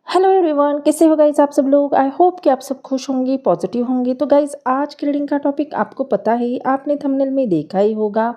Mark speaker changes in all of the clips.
Speaker 1: Hello everyone, कैसे हो guys आप सब लोग। आई होप कि आप सब खुश होंगे, पॉजिटिव होंगे। तो गाइज आज की रीडिंग का टॉपिक आपको पता है, आपने थंबनेल में देखा ही होगा।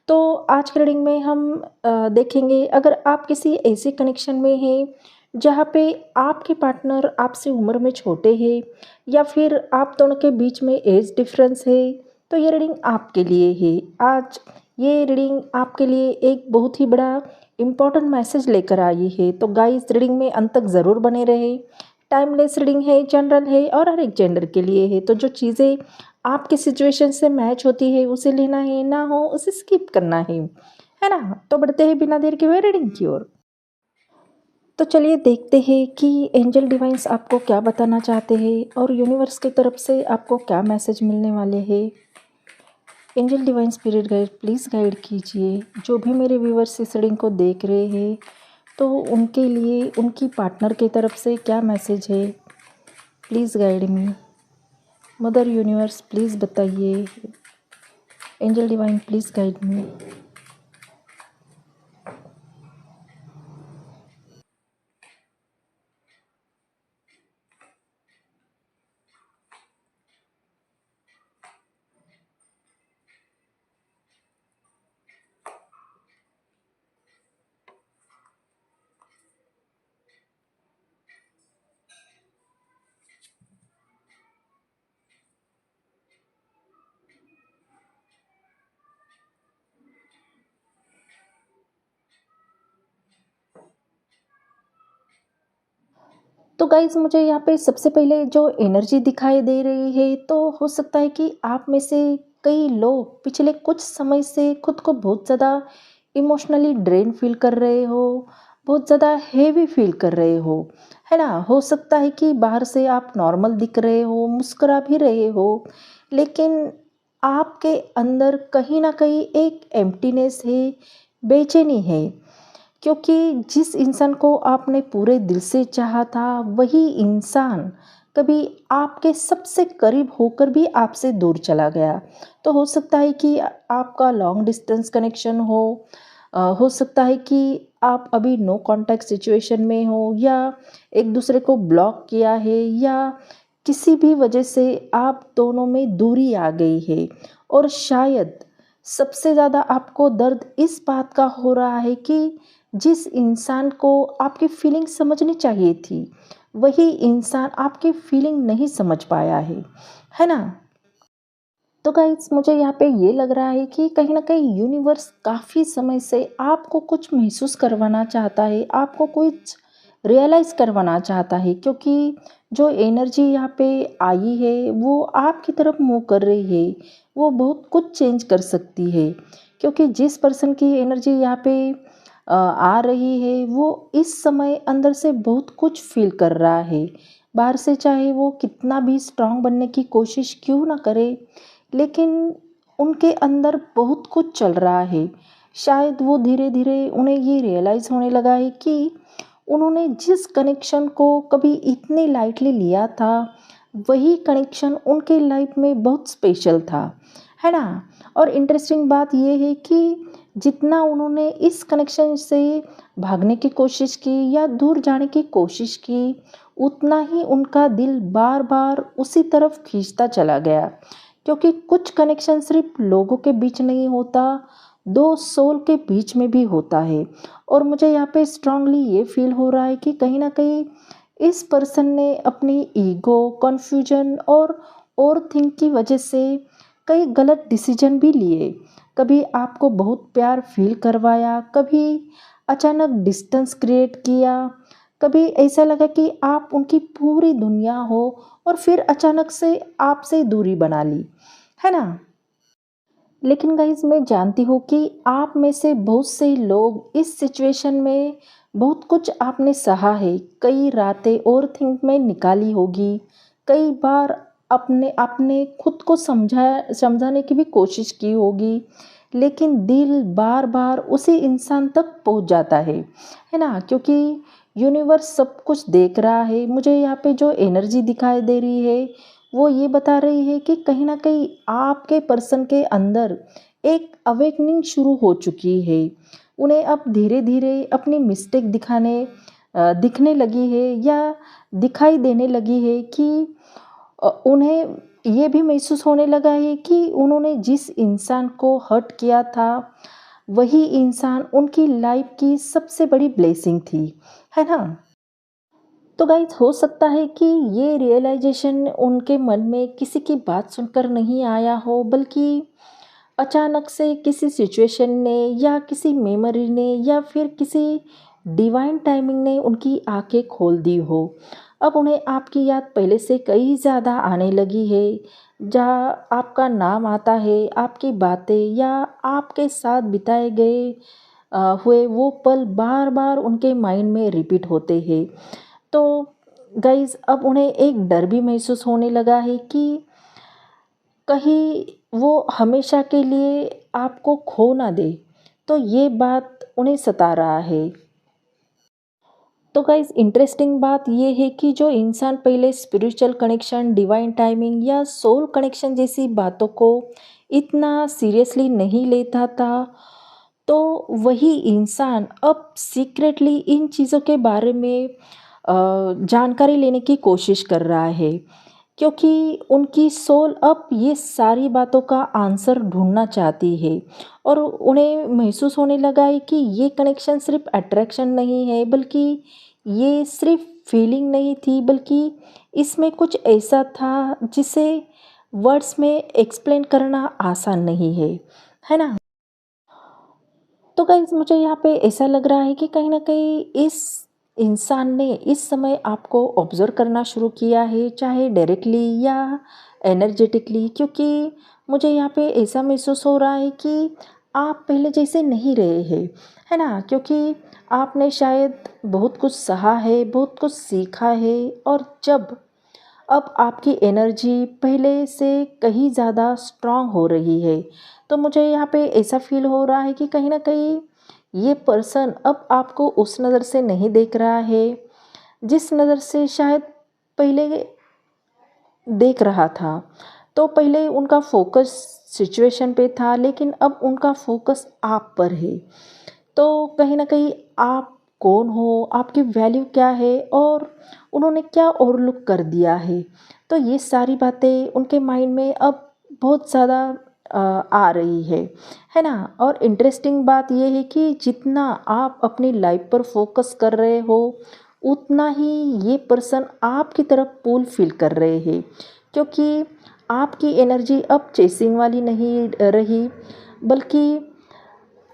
Speaker 1: तो आज की रीडिंग में हम देखेंगे, अगर आप किसी ऐसे कनेक्शन में हैं जहाँ पे आपके पार्टनर आपसे उम्र में छोटे हैं या फिर आप दोनों के बीच में एज डिफरेंस है, तो ये रीडिंग आपके लिए है। आज ये रीडिंग आपके लिए एक बहुत ही बड़ा इम्पॉर्टेंट मैसेज लेकर आई है। तो गाइस रीडिंग में अंत तक ज़रूर बने रहे। टाइमलेस रीडिंग है, जनरल है और हर एक जेंडर के लिए है। तो जो चीज़ें आपके सिचुएशन से मैच होती है उसे लेना है, ना हो उसे स्किप करना है ना। तो बढ़ते हैं बिना देर के हुए रीडिंग की ओर। तो चलिए देखते हैं कि एंजल डिवाइन्स आपको क्या बताना चाहते हैं और यूनिवर्स की तरफ से आपको क्या मैसेज मिलने वाले हैं। Angel divine spirit guide please guide कीजिए जो भी मेरे व्यूवर्स इस रीडिंग को देख रहे हैं, तो उनके लिए उनकी पार्टनर की तरफ से क्या मैसेज है। Please guide me. Mother universe please बताइए। Angel divine please guide me. तो गाइज मुझे यहाँ पे सबसे पहले जो एनर्जी दिखाई दे रही है, तो हो सकता है कि आप में से कई लोग पिछले कुछ समय से खुद को बहुत ज़्यादा इमोशनली ड्रेन फील कर रहे हो, बहुत ज़्यादा हेवी फील कर रहे हो, है ना। हो सकता है कि बाहर से आप नॉर्मल दिख रहे हो, मुस्कुरा भी रहे हो, लेकिन आपके अंदर कहीं ना कहीं एक एम्प्टीनेस है, बेचैनी है। क्योंकि जिस इंसान को आपने पूरे दिल से चाहा था, वही इंसान कभी आपके सबसे करीब होकर भी आपसे दूर चला गया। तो हो सकता है कि आपका लॉन्ग डिस्टेंस कनेक्शन हो सकता है कि आप अभी नो कांटेक्ट सिचुएशन में हो, या एक दूसरे को ब्लॉक किया है, या किसी भी वजह से आप दोनों में दूरी आ गई है। और शायद सबसे ज़्यादा आपको दर्द इस बात का हो रहा है कि जिस इंसान को आपकी फीलिंग समझनी चाहिए थी, वही इंसान आपकी फीलिंग नहीं समझ पाया है ना। तो गाइस मुझे यहाँ पे ये लग रहा है कि कहीं ना कहीं यूनिवर्स काफ़ी समय से आपको कुछ महसूस करवाना चाहता है, आपको कुछ रियलाइज़ करवाना चाहता है। क्योंकि जो एनर्जी यहाँ पे आई है वो आपकी तरफ मूव कर रही है, वो बहुत कुछ चेंज कर सकती है। क्योंकि जिस पर्सन की एनर्जी यहाँ पे आ रही है, वो इस समय अंदर से बहुत कुछ फील कर रहा है। बाहर से चाहे वो कितना भी स्ट्रांग बनने की कोशिश क्यों ना करे, लेकिन उनके अंदर बहुत कुछ चल रहा है। शायद वो धीरे धीरे उन्हें ये रियलाइज़ होने लगा है कि उन्होंने जिस कनेक्शन को कभी इतने लाइटली लिया था, वही कनेक्शन उनके लाइफ में बहुत स्पेशल था, है ना। और इंटरेस्टिंग बात ये है कि जितना उन्होंने इस कनेक्शन से भागने की कोशिश की या दूर जाने की कोशिश की, उतना ही उनका दिल बार बार उसी तरफ खींचता चला गया। क्योंकि कुछ कनेक्शन सिर्फ लोगों के बीच नहीं होता, दो सोल के बीच में भी होता है। और मुझे यहाँ पे स्ट्रांगली ये फील हो रहा है कि कहीं ना कहीं इस पर्सन ने अपनी ईगो, कन्फ्यूजन और ओवर थिंक की वजह से कई गलत डिसीजन भी लिए। कभी आपको बहुत प्यार फील करवाया, कभी अचानक डिस्टेंस क्रिएट किया, कभी ऐसा लगा कि आप उनकी पूरी दुनिया हो और फिर अचानक से आपसे दूरी बना ली, है ना। लेकिन गाइज मैं जानती हूँ कि आप में से बहुत से लोग इस सिचुएशन में बहुत कुछ आपने सहा है, कई रातें और थिंक में निकाली होगी, कई बार अपने आपने खुद को समझाने की भी कोशिश की होगी, लेकिन दिल बार बार उसी इंसान तक पहुँच जाता है ना। क्योंकि यूनिवर्स सब कुछ देख रहा है। मुझे यहाँ पे जो एनर्जी दिखाई दे रही है, वो ये बता रही है कि कहीं ना कहीं आपके पर्सन के अंदर एक अवेकनिंग शुरू हो चुकी है। उन्हें अब धीरे धीरे अपनी मिस्टेक दिखाने दिखने लगी है या दिखाई देने लगी है कि उन्हें ये भी महसूस होने लगा है कि उन्होंने जिस इंसान को हर्ट किया था, वही इंसान उनकी लाइफ की सबसे बड़ी ब्लेसिंग थी, है ना? तो गाइस हो सकता है कि ये रियलाइजेशन उनके मन में किसी की बात सुनकर नहीं आया हो, बल्कि अचानक से किसी सिचुएशन ने या किसी मेमोरी ने या फिर किसी डिवाइन टाइमिंग ने उनकी आंखें खोल दी हो। अब उन्हें आपकी याद पहले से कई ज़्यादा आने लगी है। जहाँ आपका नाम आता है, आपकी बातें या आपके साथ बिताए गए हुए वो पल बार बार उनके माइंड में रिपीट होते हैं। तो गाइज अब उन्हें एक डर भी महसूस होने लगा है कि कहीं वो हमेशा के लिए आपको खो ना दे। तो ये बात उन्हें सता रहा है। तो गाइस इंटरेस्टिंग बात ये है कि जो इंसान पहले स्पिरिचुअल कनेक्शन, डिवाइन टाइमिंग या सोल कनेक्शन जैसी बातों को इतना सीरियसली नहीं लेता था, तो वही इंसान अब सीक्रेटली इन चीज़ों के बारे में जानकारी लेने की कोशिश कर रहा है, क्योंकि उनकी सोल अब ये सारी बातों का आंसर ढूंढना चाहती है। और उन्हें महसूस होने लगा है कि ये कनेक्शन सिर्फ अट्रैक्शन नहीं है, बल्कि ये सिर्फ फीलिंग नहीं थी, बल्कि इसमें कुछ ऐसा था जिसे वर्ड्स में एक्सप्लेन करना आसान नहीं है ना? तो गाइज़ मुझे यहाँ पे ऐसा लग रहा है कि कहीं न कहीं इस इंसान ने इस समय आपको ऑब्ज़र्व करना शुरू किया है, चाहे डायरेक्टली या एनर्जेटिकली, क्योंकि मुझे यहाँ पे ऐसा महसूस हो रहा है कि आप पहले जैसे नहीं रहे हैं, है ना? क्योंकि आपने शायद बहुत कुछ सहा है, बहुत कुछ सीखा है, और जब अब आपकी एनर्जी पहले से कहीं ज़्यादा स्ट्रांग हो रही है। तो मुझे यहाँ पे ऐसा फ़ील हो रहा है कि कहीं न कहीं ये पर्सन अब आपको उस नज़र से नहीं देख रहा है, जिस नज़र से शायद पहले देख रहा था। तो पहले उनका फ़ोकस सिचुएशन पे था, लेकिन अब उनका फ़ोकस आप पर है। तो कहीं न कहीं आप कौन हो, आपकी वैल्यू क्या है और उन्होंने क्या ओवरलुक कर दिया है। तो ये सारी बातें उनके माइंड में अब बहुत ज़्यादा आ रही है ना? और इंटरेस्टिंग बात ये है कि जितना आप अपनी लाइफ पर फोकस कर रहे हो, उतना ही ये पर्सन आपकी तरफ पुल फ़ील कर रहे हैं, क्योंकि आपकी एनर्जी अब चेसिंग वाली नहीं रही, बल्कि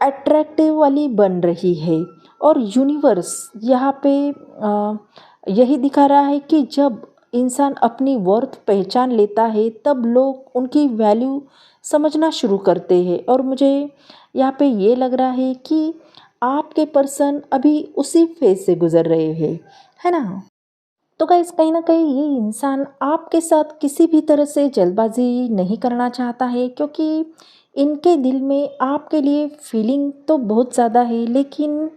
Speaker 1: अट्रैक्टिव वाली बन रही है। और यूनिवर्स यहाँ पे यही दिखा रहा है कि जब इंसान अपनी वर्थ पहचान लेता है, तब लोग उनकी वैल्यू समझना शुरू करते हैं। और मुझे यहाँ पे ये लग रहा है कि आपके पर्सन अभी उसी फेज से गुजर रहे हैं, है ना? तो गाइस कहीं न कहीं ये इंसान आपके साथ किसी भी तरह से जल्दबाज़ी नहीं करना चाहता है, क्योंकि इनके दिल में आपके लिए फीलिंग तो बहुत ज़्यादा है, लेकिन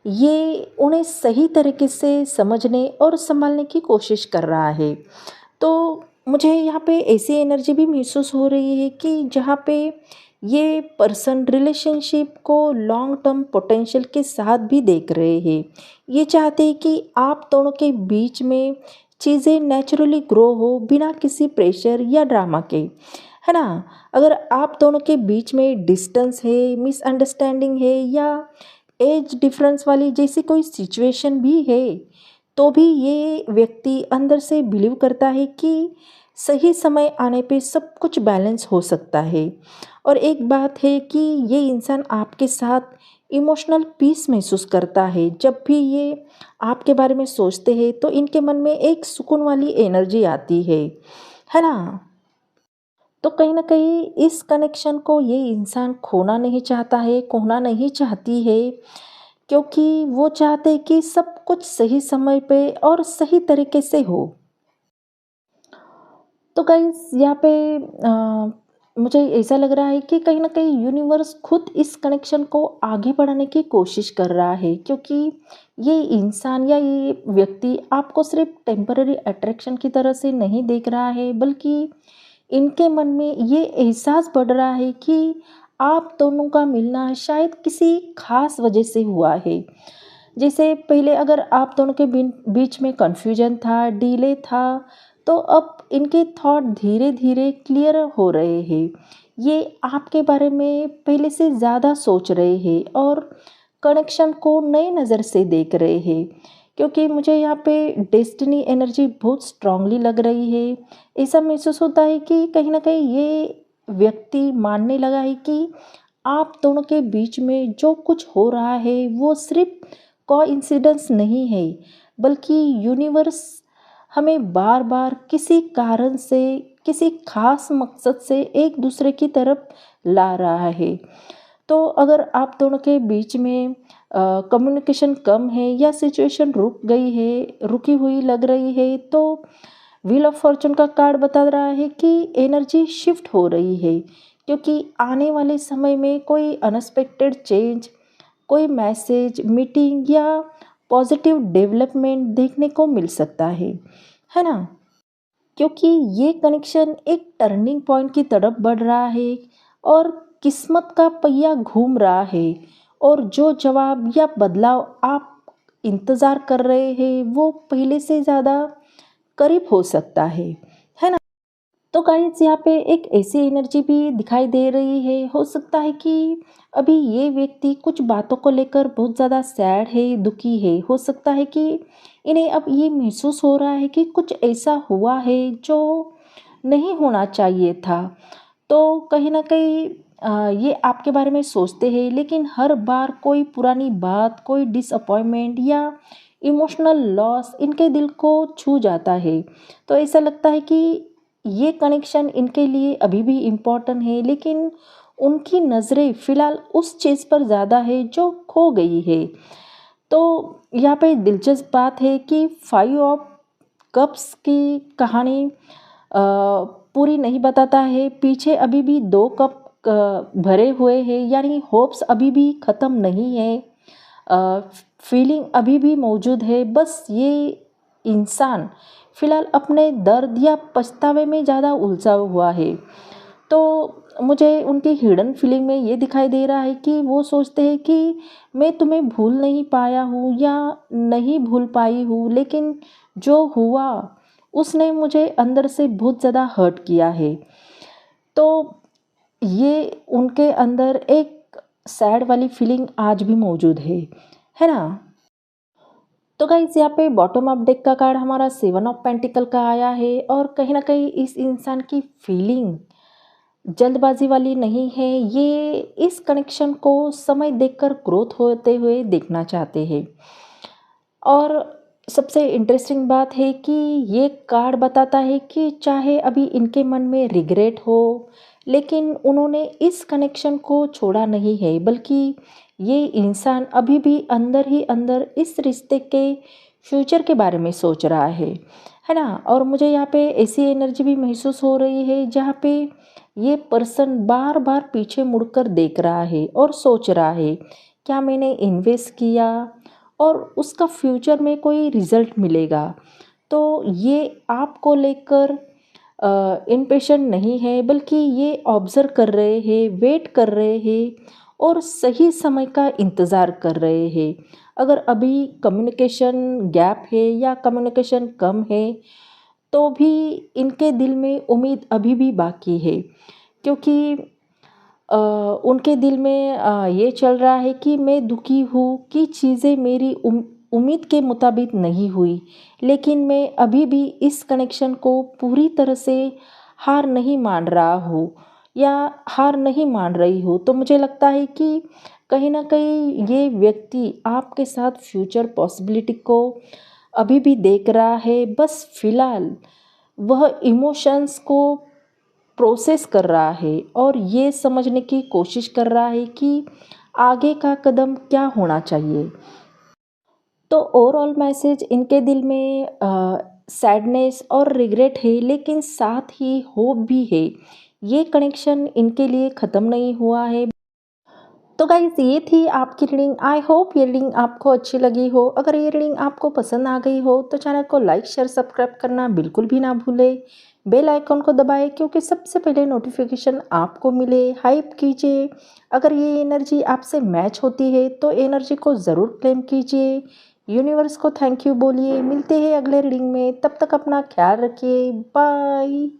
Speaker 1: ये उन्हें सही तरीके से समझने और सँभालने की कोशिश कर रहा है। तो मुझे यहाँ पे ऐसी एनर्जी भी महसूस हो रही है कि जहाँ पे ये पर्सन रिलेशनशिप को लॉन्ग टर्म पोटेंशियल के साथ भी देख रहे हैं। ये चाहते हैं कि आप दोनों के बीच में चीज़ें नेचुरली ग्रो हो, बिना किसी प्रेशर या ड्रामा के, है ना? अगर आप दोनों के बीच में डिस्टेंस है, मिसअंडरस्टैंडिंग है या एज डिफरेंस वाली जैसी कोई सिचुएशन भी है, तो भी ये व्यक्ति अंदर से बिलीव करता है कि सही समय आने पे सब कुछ बैलेंस हो सकता है। और एक बात है कि ये इंसान आपके साथ इमोशनल पीस महसूस करता है। जब भी ये आपके बारे में सोचते हैं, तो इनके मन में एक सुकून वाली एनर्जी आती है ना? तो कहीं न कहीं इस कनेक्शन को ये इंसान खोना नहीं चाहता है, खोना नहीं चाहती है, क्योंकि वो चाहते हैं कि सब कुछ सही समय पे और सही तरीके से हो। तो गाइस यहाँ पे मुझे ऐसा लग रहा है कि कहीं न कहीं यूनिवर्स खुद इस कनेक्शन को आगे बढ़ाने की कोशिश कर रहा है, क्योंकि ये इंसान या ये व्यक्ति आपको सिर्फ टेम्पररी अट्रैक्शन की तरह से नहीं देख रहा है, बल्कि इनके मन में ये एहसास बढ़ रहा है कि आप दोनों का मिलना शायद किसी खास वजह से हुआ है। जैसे पहले अगर आप दोनों के बीच में कन्फ्यूजन था, डिले था, तो अब इनके थॉट धीरे-धीरे क्लियर हो रहे हैं। ये आपके बारे में पहले से ज़्यादा सोच रहे हैं और कनेक्शन को नए नज़र से देख रहे हैं। क्योंकि मुझे यहाँ पे डेस्टिनी एनर्जी बहुत स्ट्रांगली लग रही है। ऐसा महसूस होता है कि कहीं न कहीं ये व्यक्ति मानने लगा है कि आप दोनों के बीच में जो कुछ हो रहा है वो सिर्फ़ कोइंसिडेंस नहीं है, बल्कि यूनिवर्स हमें बार-बार किसी कारण से, किसी ख़ास मकसद से एक दूसरे की तरफ ला रहा है। तो अगर आप दोनों के बीच में कम्युनिकेशन कम है या सिचुएशन रुकी हुई लग रही है, तो व्हील ऑफ फॉर्च्यून का कार्ड बता रहा है कि एनर्जी शिफ्ट हो रही है, क्योंकि आने वाले समय में कोई अनएक्सपेक्टेड चेंज, कोई मैसेज, मीटिंग या पॉजिटिव डेवलपमेंट देखने को मिल सकता है ना? क्योंकि ये कनेक्शन एक टर्निंग पॉइंट की तरफ बढ़ रहा है और किस्मत का पहिया घूम रहा है, और जो जवाब या बदलाव आप इंतज़ार कर रहे हैं वो पहले से ज़्यादा करीब हो सकता है ना? तो गाइस यहाँ पे एक ऐसी एनर्जी भी दिखाई दे रही है। हो सकता है कि अभी ये व्यक्ति कुछ बातों को लेकर बहुत ज़्यादा सैड है, दुखी है। हो सकता है कि इन्हें अब ये महसूस हो रहा है कि कुछ ऐसा हुआ है जो नहीं होना चाहिए था। तो कहीं न कहीं ये आपके बारे में सोचते हैं, लेकिन हर बार कोई पुरानी बात, कोई डिसअपॉइंटमेंट या इमोशनल लॉस इनके दिल को छू जाता है। तो ऐसा लगता है कि ये कनेक्शन इनके लिए अभी भी इम्पोर्टेंट है, लेकिन उनकी नज़रें फ़िलहाल उस चीज़ पर ज़्यादा है जो खो गई है। तो यहाँ पे दिलचस्प बात है कि 5 ऑफ कप्स की कहानी पूरी नहीं बताता है। पीछे अभी भी 2 कप भरे हुए हैं, यानी होप्स अभी भी ख़त्म नहीं है। फीलिंग अभी भी मौजूद है, बस ये इंसान फ़िलहाल अपने दर्द या पछतावे में ज़्यादा उलझा हुआ है। तो मुझे उनकी हिडन फीलिंग में ये दिखाई दे रहा है कि वो सोचते हैं कि मैं तुम्हें भूल नहीं पाया हूँ या नहीं भूल पाई हूँ, लेकिन जो हुआ उसने मुझे अंदर से बहुत ज़्यादा हर्ट किया है। तो ये उनके अंदर एक सैड वाली फीलिंग आज भी मौजूद है ना? तो गाइस यहाँ पे बॉटम अप डेक का कार्ड हमारा 7 ऑफ पेंटिकल का आया है, और कहीं न कहीं इस इंसान की फीलिंग जल्दबाजी वाली नहीं है। ये इस कनेक्शन को समय देखकर ग्रोथ होते हुए देखना चाहते हैं। और सबसे इंटरेस्टिंग बात है कि ये कार्ड बताता है कि चाहे अभी इनके मन में रिग्रेट हो, लेकिन उन्होंने इस कनेक्शन को छोड़ा नहीं है, बल्कि ये इंसान अभी भी अंदर ही अंदर इस रिश्ते के फ्यूचर के बारे में सोच रहा है ना? और मुझे यहाँ पे ऐसी एनर्जी भी महसूस हो रही है जहाँ पे ये पर्सन बार बार पीछे मुड़कर देख रहा है और सोच रहा है, क्या मैंने इन्वेस्ट किया और उसका फ्यूचर में कोई रिजल्ट मिलेगा। तो ये आपको लेकर इम्पेशेंट नहीं है, बल्कि ये ऑब्ज़र्व कर रहे हैं, वेट कर रहे हैं और सही समय का इंतज़ार कर रहे हैं। अगर अभी कम्युनिकेशन गैप है या कम्युनिकेशन कम है, तो भी इनके दिल में उम्मीद अभी भी बाकी है, क्योंकि उनके दिल में ये चल रहा है कि मैं दुखी हूँ कि चीज़ें मेरी उम्मीद के मुताबिक नहीं हुई, लेकिन मैं अभी भी इस कनेक्शन को पूरी तरह से हार नहीं मान रहा हूँ या हार नहीं मान रही हूँ। तो मुझे लगता है कि कहीं न कहीं ये व्यक्ति आपके साथ फ्यूचर पॉसिबिलिटी को अभी भी देख रहा है, बस फ़िलहाल वह इमोशंस को प्रोसेस कर रहा है और ये समझने की कोशिश कर रहा है कि आगे का कदम क्या होना चाहिए। तो ओवरऑल मैसेज इनके दिल में सैडनेस और रिग्रेट है, लेकिन साथ ही होप भी है। ये कनेक्शन इनके लिए ख़त्म नहीं हुआ है, तो गाइज़ ये थी आपकी रीडिंग। आई होप ये रीडिंग आपको अच्छी लगी हो। अगर ये रीडिंग आपको पसंद आ गई हो तो चैनल को लाइक शेयर सब्सक्राइब करना बिल्कुल भी ना भूलें। बेल आइकन को दबाएं क्योंकि सबसे पहले नोटिफिकेशन आपको मिले। हाइप कीजिए। अगर ये एनर्जी आपसे मैच होती है तो एनर्जी को ज़रूर क्लेम कीजिए। यूनिवर्स को थैंक यू बोलिए। मिलते हैं अगले रीडिंग में, तब तक अपना ख्याल रखिए। बाय।